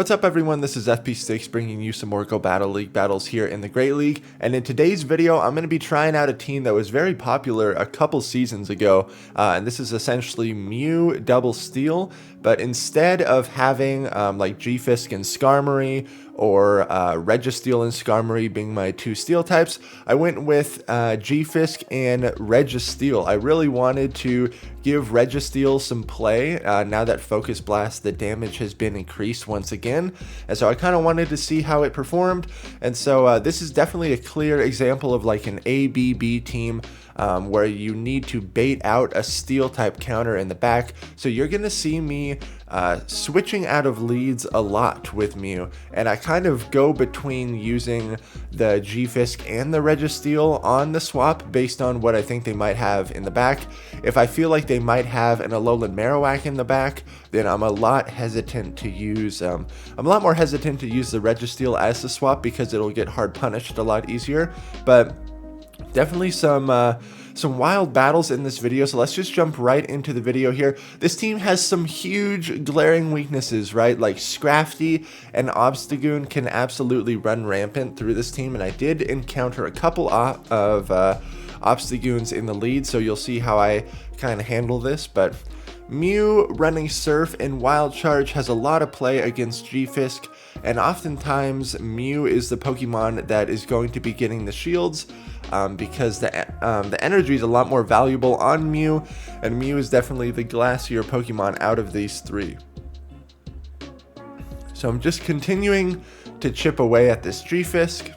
What's up everyone, this is FP6 bringing you some more Go Battle League battles here in the Great League, and in today's video I'm going to be trying out a team that was very popular a couple seasons ago, and this is essentially MEW Double Steel, but instead of having like Gfisk and Skarmory, or Registeel and Skarmory being my two steel types, I went with Gfisk and Registeel. I really wanted to give Registeel some play now that Focus Blast, the damage has been increased once again, and so I kind of wanted to see how it performed, and so this is definitely a clear example of like an ABB team where you need to bait out a steel type counter in the back. So you're gonna see me switching out of leads a lot with MEW, and I kind of go between using the Gfisk and the Registeel on the swap based on what I think they might have in the back. If I feel like they might have an Alolan Marowak in the back, then I'm a lot hesitant to use I'm a lot more hesitant to use the Registeel as the swap because it'll get hard punished a lot easier. But definitely some wild battles in this video, so let's just jump right into the video here. This team has some huge glaring weaknesses, right? Like Scrafty and Obstagoon can absolutely run rampant through this team, and I did encounter a couple of Obstagoons in the lead, so you'll see how I kind of handle this. But MEW running Surf and Wild Charge has a lot of play against Gfisk, and oftentimes MEW is the Pokemon that is going to be getting the shields because the energy is a lot more valuable on MEW, and MEW is definitely the glassier Pokemon out of these three. So I'm just continuing to chip away at this Gfisk,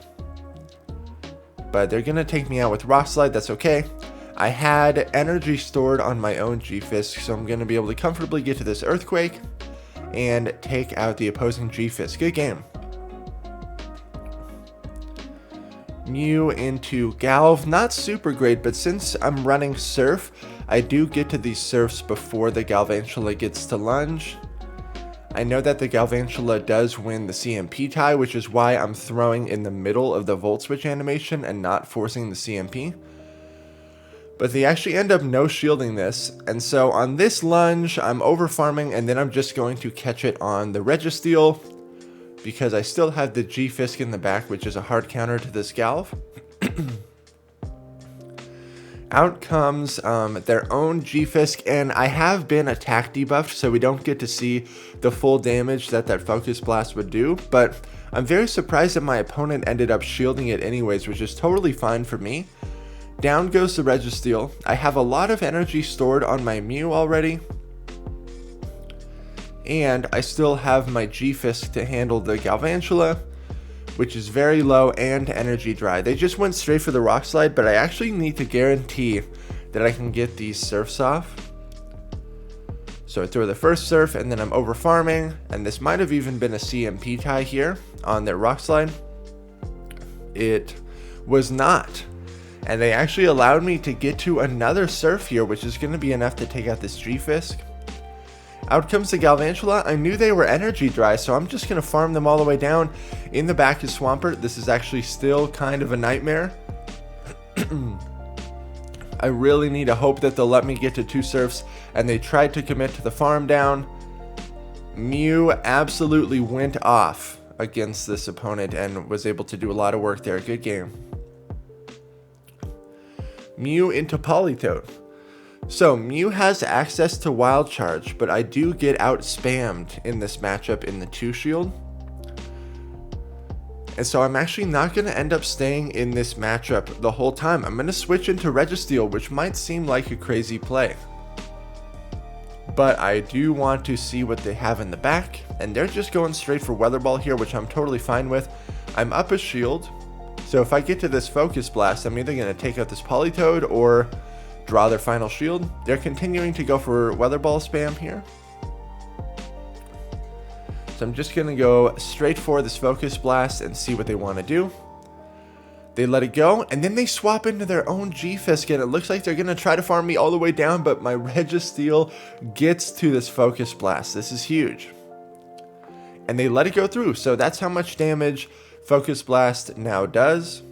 but they're going to take me out with Rock Slide. That's okay. I had energy stored on my own Gfisk, so I'm going to be able to comfortably get to this Earthquake and take out the opposing Gfisk. Good game. MEW into Galv, not super great, but since I'm running Surf, I do get to these Surfs before the Galvantula gets to lunge. I know that the Galvantula does win the CMP tie, which is why I'm throwing in the middle of the Volt Switch animation and not forcing the CMP. But they actually end up no shielding this, and so on this lunge I'm over farming, and then I'm just going to catch it on the Registeel because I still have the Gfisk in the back, which is a hard counter to this Galv. Out comes their own Gfisk, and I have been attack debuffed, so we don't get to see the full damage that Focus Blast would do, but I'm very surprised that my opponent ended up shielding it anyways, which is totally fine for me. Down goes the Registeel. I have a lot of energy stored on my MEW already, and I still have my Gfisk to handle the Galvantula, which is very low and energy dry. They just went straight for the Rock Slide, but I actually need to guarantee that I can get these Surfs off. So I throw the first Surf, and then I'm over farming, and this might have even been a CMP tie here on their Rock Slide. It was not. And they actually allowed me to get to another Surf here, which is going to be enough to take out this Gfisk. Out comes the Galvantula. I knew they were energy dry, so I'm just going to farm them all the way down. In the back is Swampert. This is actually still kind of a nightmare. I really need to hope that they'll let me get to two Surfs, and they tried to commit to the farm down. MEW absolutely went off against this opponent and was able to do a lot of work there. Good game. MEW into Politoed. So MEW has access to Wild Charge, but I do get out spammed in this matchup in the 2 shield. And so I'm actually not going to end up staying in this matchup the whole time. I'm going to switch into Registeel, which might seem like a crazy play, but I do want to see what they have in the back, and they're just going straight for Weather Ball here, which I'm totally fine with. I'm up a shield. So if I get to this Focus Blast, I'm either going to take out this Politoed or draw their final shield. They're continuing to go for Weather Ball spam here. So I'm just going to go straight for this Focus Blast and see what they want to do. They let it go, and then they swap into their own Gfisk, and it looks like they're going to try to farm me all the way down, but my Registeel gets to this Focus Blast. This is huge. And they let it go through, so that's how much damage Focus Blast now does.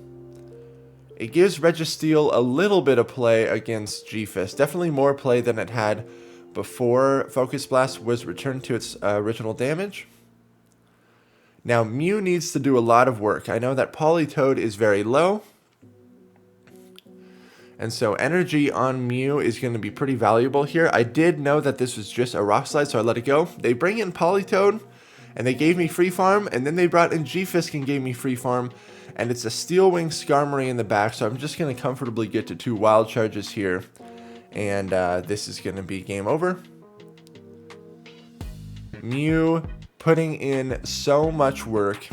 It gives Registeel a little bit of play against Gfisk, definitely more play than it had before Focus Blast was returned to its original damage. Now, Mew needs to do a lot of work. I know that Politoed is very low, and so energy on Mew is going to be pretty valuable here. I did know that this was just a Rock Slide, so I let it go. They bring in Politoed, and they gave me free farm, and then they brought in Gfisk and gave me free farm, and it's a Steel Wing Skarmory in the back, so I'm just going to comfortably get to 2 Wild Charges here, and this is going to be game over. Mew putting in so much work,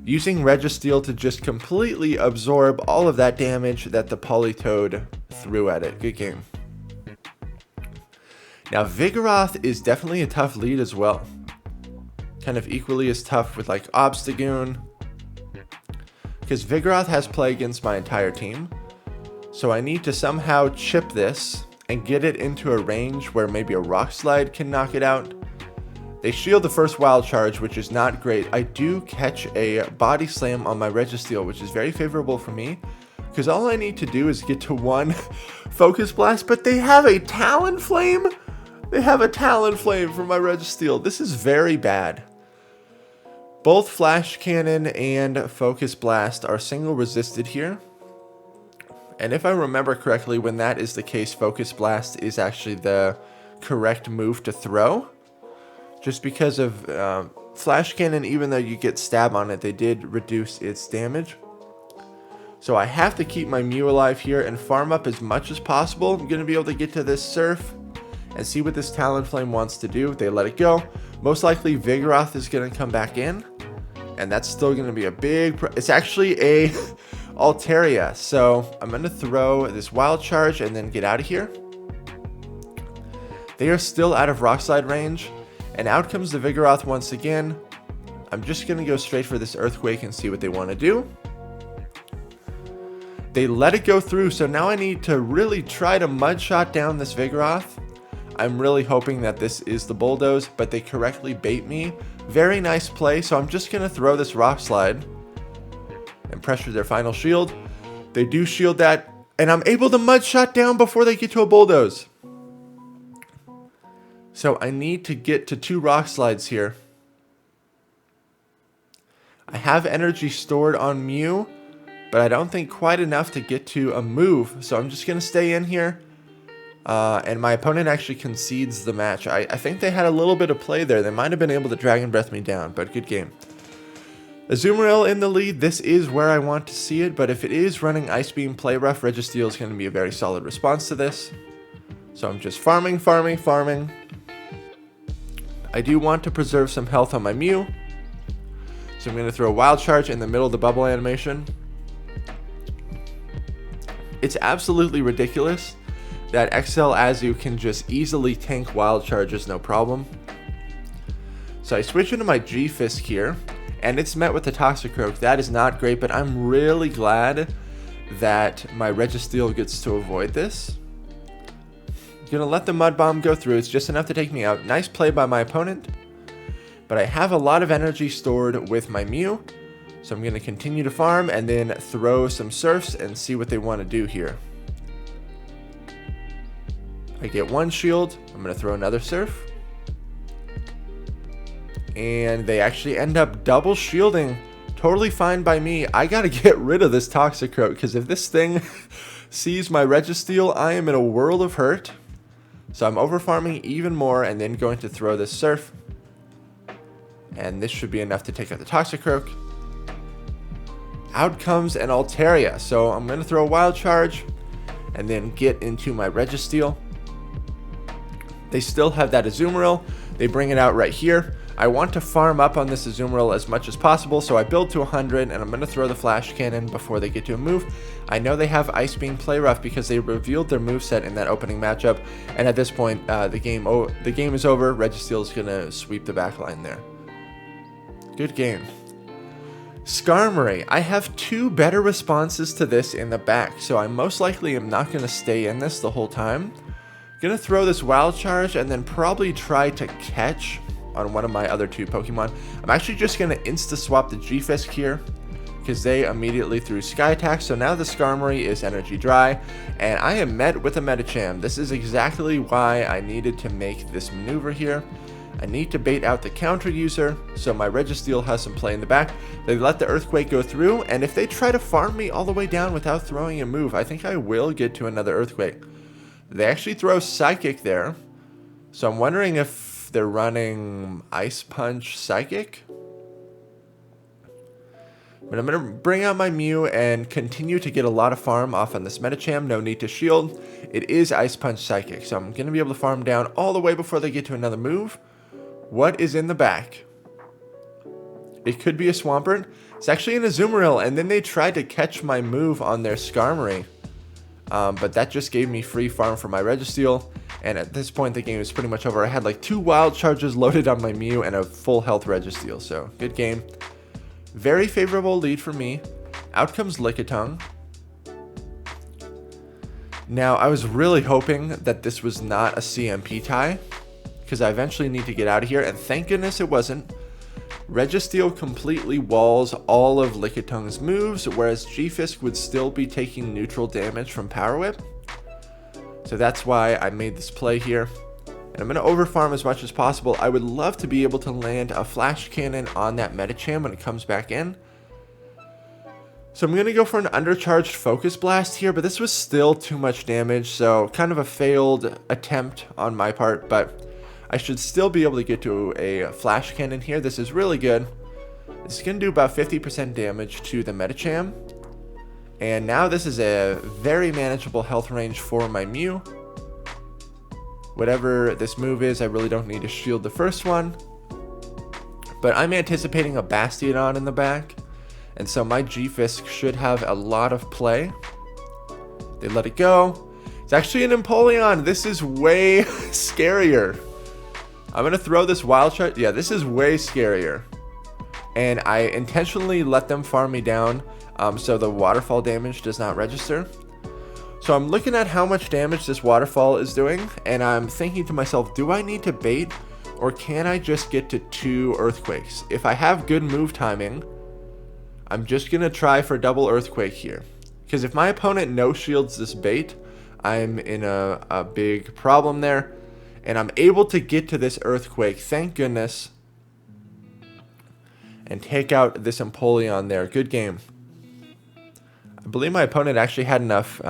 using Registeel to just completely absorb all of that damage that the Politoed threw at it. Good game. Now, Vigoroth is definitely a tough lead as well. Kind of equally as tough with like Obstagoon, because Vigoroth has play against my entire team. So I need to somehow chip this and get it into a range where maybe a Rock Slide can knock it out. They shield the first Wild Charge, which is not great. I do catch a Body Slam on my Registeel, which is very favorable for me, because all I need to do is get to 1 Focus Blast, but they have a Talonflame? They have a Talonflame for my Registeel. This is very bad. Both Flash Cannon and Focus Blast are single resisted here. And if I remember correctly, when that is the case, Focus Blast is actually the correct move to throw. Just because of Flash Cannon, even though you get stab on it, they did reduce its damage. So I have to keep my Mew alive here and farm up as much as possible. I'm going to be able to get to this Surf and see what this Talonflame wants to do. They let it go. Most likely Vigoroth is going to come back in, and that's still going to be a big... It's actually a Alteria, so I'm going to throw this Wild Charge and then get out of here. They are still out of Rock Slide range. And out comes the Vigoroth once again. I'm just going to go straight for this Earthquake and see what they want to do. They let it go through, so now I need to really try to Mud Shot down this Vigoroth. I'm really hoping that this is the Bulldoze, but they correctly bait me. Very nice play, so I'm just going to throw this Rock Slide and pressure their final shield. They do shield that, and I'm able to Mud Shot down before they get to a Bulldoze. So I need to get to 2 Rock Slides here. I have energy stored on Mew, but I don't think quite enough to get to a move. So I'm just going to stay in here. And my opponent actually concedes the match. I think they had a little bit of play there. They might have been able to Dragon Breath me down, but good game. Azumarill in the lead. This is where I want to see it, but if it is running Ice Beam Play Rough, Registeel is going to be a very solid response to this. So I'm just farming. I do want to preserve some health on my Mew, so I'm going to throw a Wild Charge in the middle of the bubble animation. It's absolutely ridiculous that XL Azu can just easily tank Wild Charges no problem. So I switch into my Gfisk here, and it's met with the Toxicroak. That is not great, but I'm really glad that my Registeel gets to avoid this. Gonna let the Mud Bomb go through. It's just enough to take me out. Nice play by my opponent. But I have a lot of energy stored with my Mew. So I'm gonna continue to farm and then throw some Surfs and see what they want to do here. I get 1 shield. I'm gonna throw another Surf. And they actually end up double shielding. Totally fine by me. I gotta get rid of this Toxicroak, because if this thing sees my Registeel, I am in a world of hurt. So I'm over farming even more and then going to throw this Surf. And this should be enough to take out the Toxicroak. Out comes an Alteria. So I'm going to throw a Wild Charge and then get into my Registeel. They still have that Azumarill. They bring it out right here. I want to farm up on this Azumarill as much as possible, so I build to 100, and I'm going to throw the Flash Cannon before they get to a move. I know they have Ice Beam Play Rough because they revealed their moveset in that opening matchup, and at this point, the game is over. Registeel is going to sweep the backline there. Good game. Skarmory. I have 2 better responses to this in the back, so I most likely am not going to stay in this the whole time. Going to throw this Wild Charge and then probably try to catch on one of my other 2 Pokemon. I'm actually just going to insta-swap the Gfisk here because they immediately threw Sky Attack. So now the Skarmory is energy dry, and I am met with a Medicham. This is exactly why I needed to make this maneuver here. I need to bait out the counter user, so my Registeel has some play in the back. They let the Earthquake go through, and if they try to farm me all the way down without throwing a move, I think I will get to another Earthquake. They actually throw Psychic there, so I'm wondering if they're running Ice Punch Psychic. But I'm going to bring out my Mew and continue to get a lot of farm off on this Medicham. No need to shield. It is Ice Punch Psychic, so I'm going to be able to farm down all the way before they get to another move. What is in the back? It could be a Swampert. It's actually an Azumarill, and then they tried to catch my move on their Skarmory. But that just gave me free farm for my Registeel. And at this point, the game is pretty much over. I had like 2 wild charges loaded on my Mew and a full health Registeel, so good game. Very favorable lead for me. Out comes Lickitung. Now, I was really hoping that this was not a CMP tie, because I eventually need to get out of here, and thank goodness it wasn't. Registeel completely walls all of Lickitung's moves, whereas Gfisk would still be taking neutral damage from Power Whip. So that's why I made this play here. And I'm going to overfarm as much as possible. I would love to be able to land a Flash Cannon on that Medicham when it comes back in. So I'm going to go for an undercharged Focus Blast here, but this was still too much damage, so kind of a failed attempt on my part, but I should still be able to get to a Flash Cannon here. This is really good. This is going to do about 50% damage to the Medicham. And now this is a very manageable health range for my Mew. Whatever this move is, I really don't need to shield the first one. But I'm anticipating a Bastiodon in the back. And so my Gfisk should have a lot of play. They let it go. It's actually an Empoleon. This is way scarier. I'm going to throw this wild shot. Yeah, this is way scarier. And I intentionally let them farm me down so the waterfall damage does not register. So I'm looking at how much damage this waterfall is doing, and I'm thinking to myself, do I need to bait, or can I just get to 2 Earthquakes? If I have good move timing, I'm just going to try for double Earthquake here. Because if my opponent no-shields this bait, I'm in a big problem there. And I'm able to get to this Earthquake, thank goodness, and take out this Empoleon there. Good game. I believe my opponent actually had enough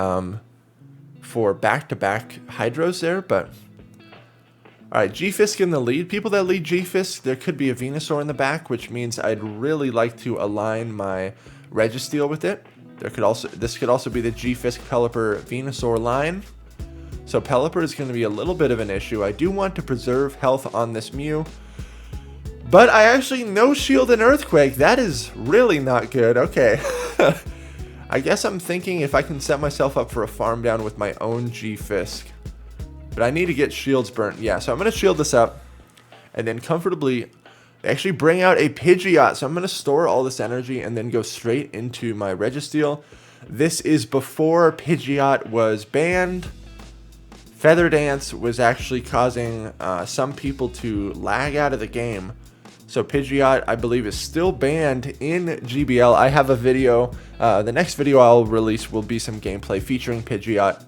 for back-to-back Hydros there, but... Alright, Gfisk in the lead. People that lead Gfisk, there could be a Venusaur in the back, which means I'd really like to align my Registeel with it. This could also be the Gfisk Pelipper Venusaur line. So Pelipper is going to be a little bit of an issue. I do want to preserve health on this Mew. But I actually no-shield an Earthquake. That is really not good. Okay. I guess I'm thinking if I can set myself up for a farm down with my own Gfisk. But I need to get shields burnt. Yeah, so I'm going to shield this up. And then comfortably actually bring out a Pidgeot. So I'm going to store all this energy and then go straight into my Registeel. This is before Pidgeot was banned. Feather Dance was actually causing some people to lag out of the game. So Pidgeot, I believe, is still banned in GBL. I have a video. The next video I'll release will be some gameplay featuring Pidgeot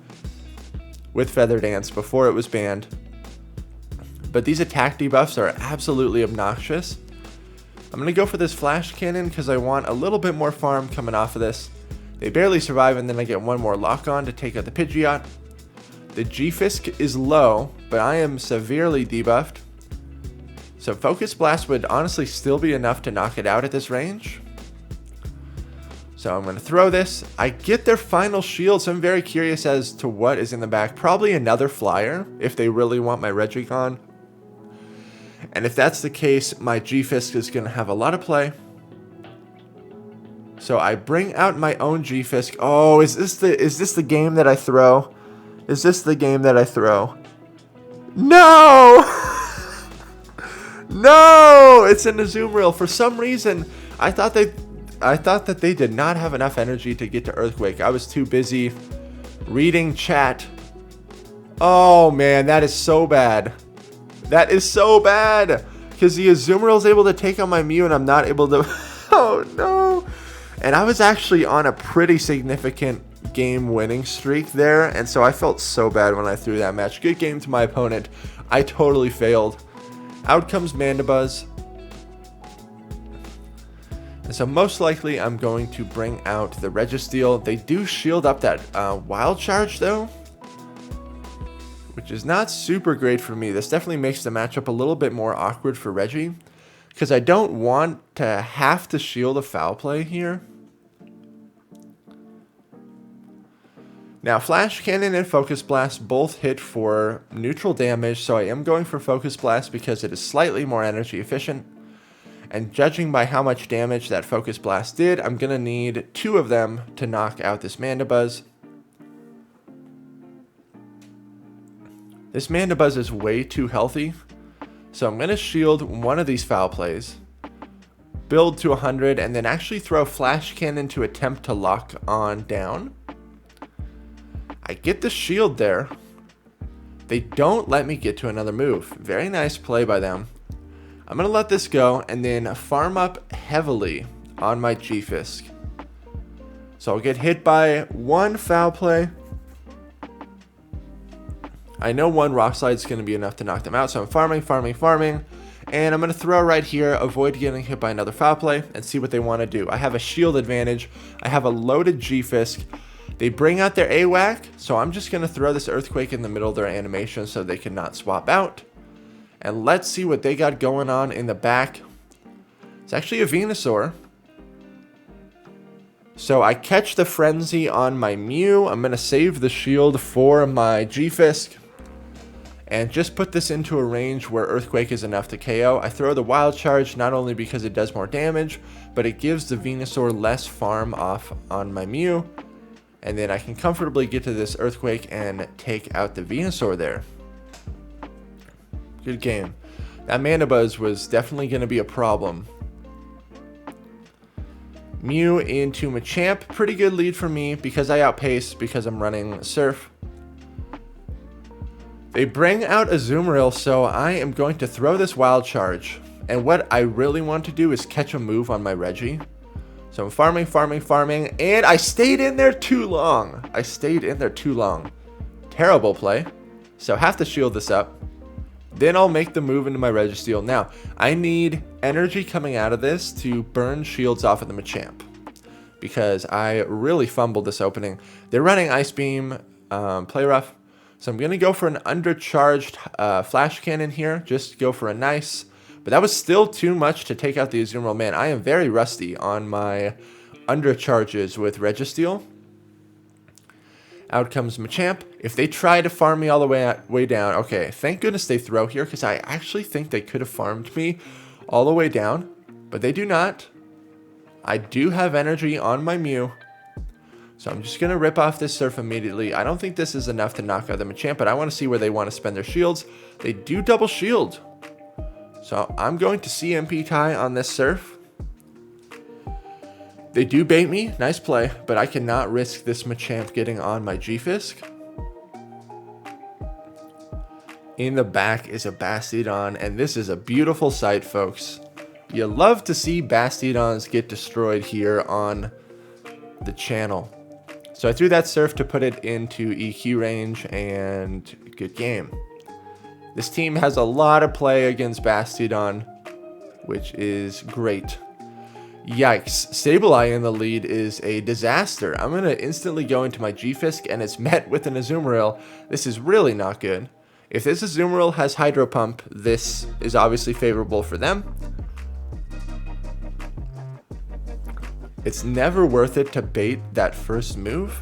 with Feather Dance before it was banned. But these attack debuffs are absolutely obnoxious. I'm going to go for this Flash Cannon because I want a little bit more farm coming off of this. They barely survive, and then I get one more lock on to take out the Pidgeot. The Gfisk is low, but I am severely debuffed. So Focus Blast would honestly still be enough to knock it out at this range. So I'm going to throw this. I get their final shield, so I'm very curious as to what is in the back. Probably another Flyer, if they really want my Regicon. And if that's the case, my Gfisk is going to have a lot of play. So I bring out my own Gfisk. Oh, is this the game that I throw? Is this the game that I throw? No! No! It's an Azumarill. For some reason, I thought that they did not have enough energy to get to Earthquake. I was too busy reading chat. Oh man, that is so bad. That is so bad. Because the Azumarill is able to take on my Mew and I'm not able to... Oh no! And I was actually on a pretty significant game winning streak there, and so I felt so bad when I threw that match. Good game to my opponent. I totally failed. Out comes Mandibuzz. And so most likely I'm going to bring out the Registeel. They do shield up that Wild Charge though, which is not super great for me. This definitely makes the matchup a little bit more awkward for Reggie, because I don't want to have to shield a foul play here. Now, Flash Cannon and Focus Blast both hit for neutral damage, so I am going for Focus Blast because it is slightly more energy efficient. And judging by how much damage that Focus Blast did, I'm going to need 2 of them to knock out this Mandibuzz. This Mandibuzz is way too healthy, so I'm going to shield one of these foul plays, build to 100, and then actually throw Flash Cannon to attempt to lock on down. I get the shield there. They don't let me get to another move. Very nice play by them. I'm going to let this go and then farm up heavily on my Gfisk. So I'll get hit by 1 foul play. I know 1 Rock Slide is going to be enough to knock them out, so I'm farming. And I'm going to throw right here, avoid getting hit by another foul play, and see what they want to do. I have a shield advantage. I have a loaded Gfisk. They bring out their AWAC, so I'm just going to throw this Earthquake in the middle of their animation so they cannot swap out. And let's see what they got going on in the back. It's actually a Venusaur. So I catch the Frenzy on my Mew. I'm going to save the shield for my Gfisk. And just put this into a range where Earthquake is enough to KO. I throw the Wild Charge not only because it does more damage, but it gives the Venusaur less farm off on my Mew. And then I can comfortably get to this Earthquake and take out the Venusaur there. Good game. That Mandibuzz was definitely going to be a problem. Mew into Machamp. Pretty good lead for me because I outpace because I'm running Surf. They bring out a Azumarill, so I am going to throw this Wild Charge. And what I really want to do is catch a move on my Reggie. So I'm farming, and I stayed in there too long. Terrible play. So have to shield this up. Then I'll make the move into my Registeel. Now, I need energy coming out of this to burn shields off of the Machamp, because I really fumbled this opening. They're running Ice Beam, Play Rough. So I'm going to go for an undercharged Flash Cannon here. Just go for a nice... But that was still too much to take out the Azumarill. Man, I am very rusty on my undercharges with Registeel. Out comes Machamp. If they try to farm me all the way down... Okay, thank goodness they throw here, because I actually think they could have farmed me all the way down. But they do not. I do have energy on my Mew. So I'm just going to rip off this Surf immediately. I don't think this is enough to knock out the Machamp, but I want to see where they want to spend their shields. They do double shield. So I'm going to CMP tie on this Surf. They do bait me. Nice play, but I cannot risk this Machamp getting on my Gfisk. In the back is a Bastiodon, and this is a beautiful sight, folks. You love to see Bastiodons get destroyed here on the channel. So I threw that Surf to put it into EQ range, and good game. This team has a lot of play against Bastiodon, which is great. Yikes, Sableye in the lead is a disaster. I'm going to instantly go into my Gfisk, and it's met with an Azumarill. This is really not good. If this Azumarill has Hydro Pump, this is obviously favorable for them. It's never worth it to bait that first move.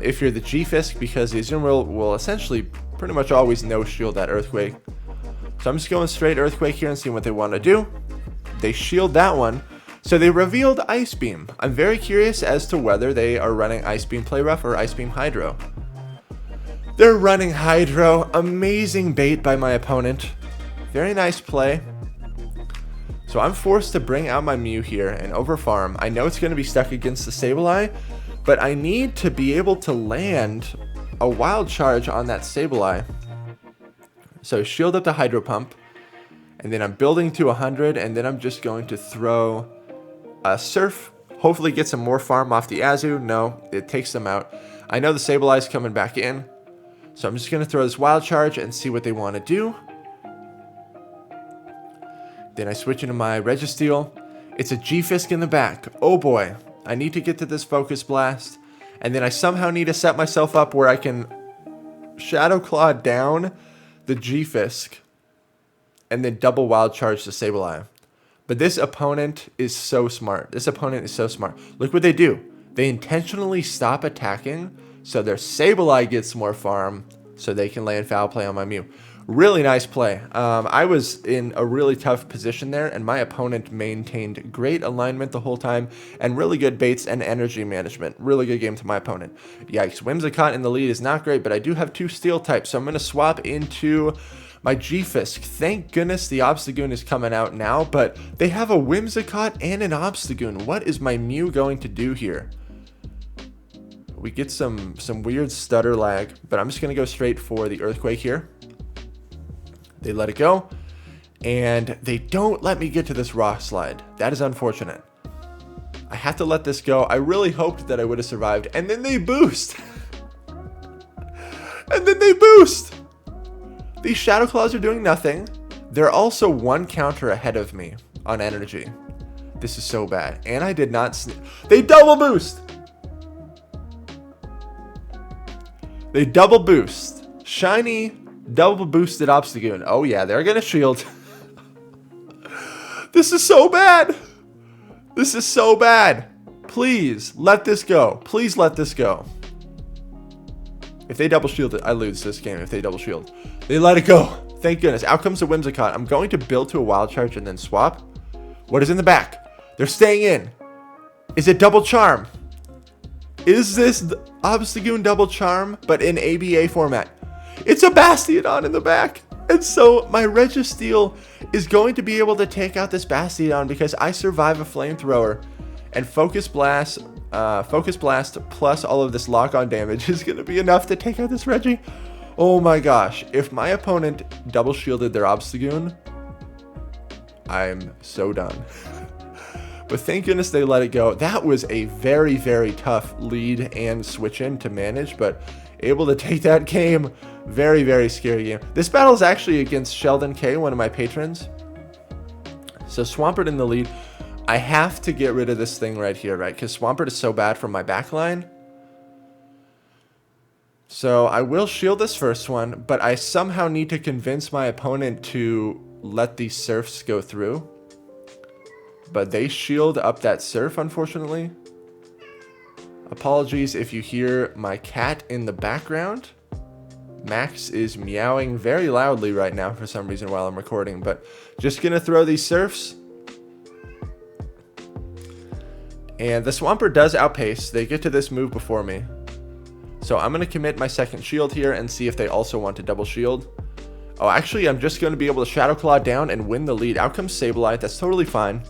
If you're the Gfisk, because the Azumarill will essentially pretty much always no-shield that Earthquake. So I'm just going straight Earthquake here and seeing what they want to do. They shield that one. So they revealed Ice Beam. I'm very curious as to whether they are running Ice Beam Play Rough or Ice Beam Hydro. They're running Hydro. Amazing bait by my opponent. Very nice play. So I'm forced to bring out my Mew here and overfarm. I know it's going to be stuck against the Sableye, but I need to be able to land a Wild Charge on that Sableye. So shield up the Hydro Pump, and then I'm building to 100, and then I'm just going to throw a Surf. Hopefully get some more farm off the Azu. No, it takes them out. I know the Sableye's coming back in, So I'm just going to throw this Wild Charge and see what they want to do. Then I switch into my Registeel. It's a Gfisk in the back. Oh boy. I need to get to this Focus Blast. And then I somehow need to set myself up where I can Shadow Claw down the Gfisk. And then double Wild Charge the Sableye. But this opponent is so smart. This opponent is so smart. Look what they do. They intentionally stop attacking so their Sableye gets more farm so they can land Foul Play on my Mew. Really nice play. I was in a really tough position there, and my opponent maintained great alignment the whole time and really good baits and energy management. Really good game to my opponent. Yikes, Whimsicott in the lead is not great, but I do have 2 steel types, so I'm going to swap into my Gfisk. Thank goodness the Obstagoon is coming out now, but they have a Whimsicott and an Obstagoon. What is my Mew going to do here? We get some weird stutter lag, but I'm just going to go straight for the Earthquake here. They let it go, and they don't let me get to this Rock Slide. That is unfortunate. I have to let this go. I really hoped that I would have survived, and then they boost. And then they boost. These Shadow Claws are doing nothing. They're also 1 counter ahead of me on energy. This is so bad. And I did not... They double boost. They double boost. Shiny... double boosted Obstagoon. Oh yeah, they're gonna shield. This is so bad. This is so bad. Please let this go. Please let this go. If they double shield it, I lose this game if they double shield. They let it go. Thank goodness. Out comes the Whimsicott. I'm going to build to a Wild Charge and then swap. What is in the back? They're staying in. Is it double charm? Is this the Obstagoon double charm, but in ABA format? It's a Bastiodon in the back. And so my Registeel is going to be able to take out this Bastiodon because I survive a Flamethrower. And Focus Blast plus all of this lock-on damage is going to be enough to take out this Reggie. Oh my gosh. If my opponent double shielded their Obstagoon, I'm so done. But thank goodness they let it go. That was a very, very tough lead and switch in to manage, but able to take that game. Very, very scary game. This battle is actually against Sheldon K, one of my patrons. So Swampert in the lead. I have to get rid of this thing right here, right? Because Swampert is so bad from my backline. So I will shield this first one, but I somehow need to convince my opponent to let these Surfs go through. But they shield up that Surf, unfortunately. Apologies if you hear my cat in the background. Max is meowing very loudly right now for some reason while I'm recording, but just gonna throw these Surfs. And the Swampert does outpace. They get to this move before me. So I'm gonna commit my second shield here and see if they also want to double shield. Oh, actually, I'm just gonna be able to Shadow Claw down and win the lead. Out comes Sableye. That's totally fine.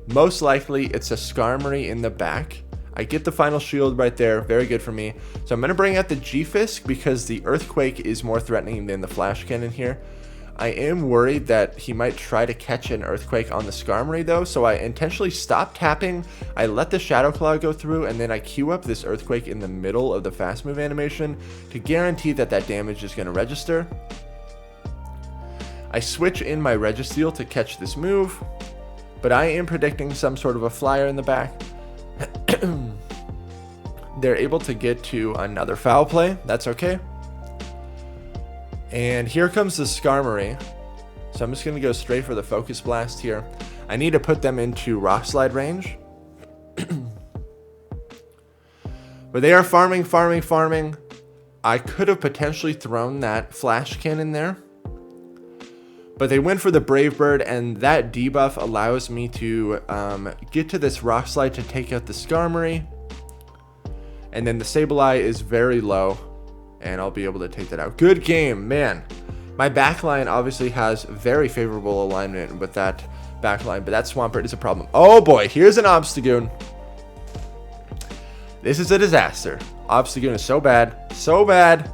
Most likely, it's a Skarmory in the back. I get the final shield right there. Very good for me. So I'm going to bring out the Gfisk because the Earthquake is more threatening than the Flash Cannon here. I am worried that he might try to catch an Earthquake on the Skarmory though, so I intentionally stop tapping. I let the Shadow Claw go through, and then I queue up this Earthquake in the middle of the fast move animation to guarantee that that damage is going to register. I switch in my Registeel to catch this move, but I am predicting some sort of a flyer in the back. They're able to get to another foul play. That's okay. And here comes the Skarmory. So I'm just going to go straight for the Focus Blast here. I need to put them into Rock Slide range. But they are farming. I could have potentially thrown that Flash Cannon there. But they went for the Brave Bird, and that debuff allows me to get to this Rock Slide to take out the Skarmory. And then the Sableye is very low, and I'll be able to take that out. Good game, man. My backline obviously has very favorable alignment with that backline, but that Swampert is a problem. Oh boy, here's an Obstagoon. This is a disaster. Obstagoon is so bad, so bad.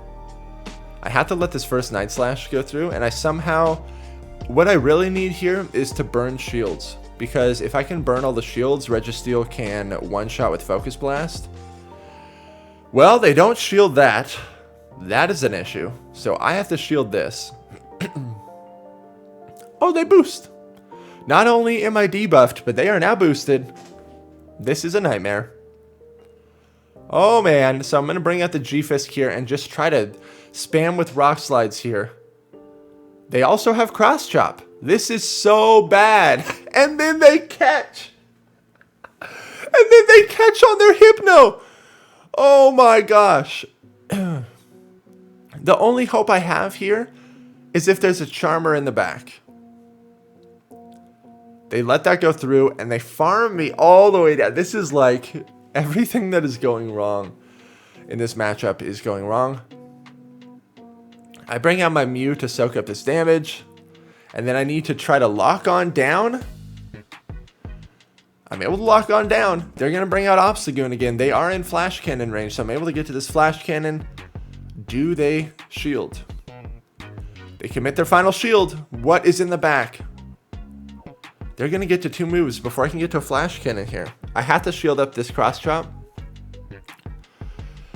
I have to let this first Night Slash go through, and I somehow... What I really need here is to burn shields, because if I can burn all the shields, Registeel can one-shot with Focus Blast. Well, they don't shield that. That is an issue. So I have to shield this. Oh, they boost. Not only am I debuffed, but they are now boosted. This is a nightmare. Oh man, so I'm going to bring out the Gfisk here and just try to spam with rock slides here. They also have cross chop. This is so bad. And then they catch. And then they catch on their Hypno. Oh my gosh. The only hope I have here is if there's a Charmer in the back. They let that go through and they farm me all the way down. This is like everything that is going wrong in this matchup is going wrong. I bring out my Mew to soak up this damage. And then I need to try to lock on down. I'm able to lock on down. They're going to bring out Obstagoon again. They are in Flash Cannon range, so I'm able to get to this Flash Cannon. Do they shield? They commit their final shield. What is in the back? They're going to get to 2 moves before I can get to a Flash Cannon here. I have to shield up this Cross Chop.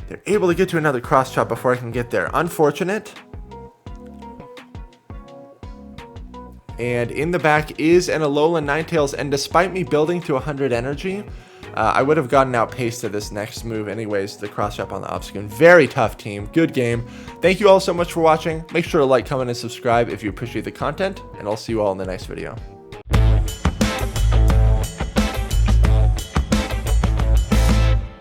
They're able to get to another Cross Chop before I can get there. Unfortunate. And in the back is an Alolan Ninetales, and despite me building to 100 energy, I would have gotten outpaced to this next move anyways, the cross chop on the Obstagoon. Very tough team, good game. Thank you all so much for watching. Make sure to like, comment, and subscribe if you appreciate the content, and I'll see you all in the next video.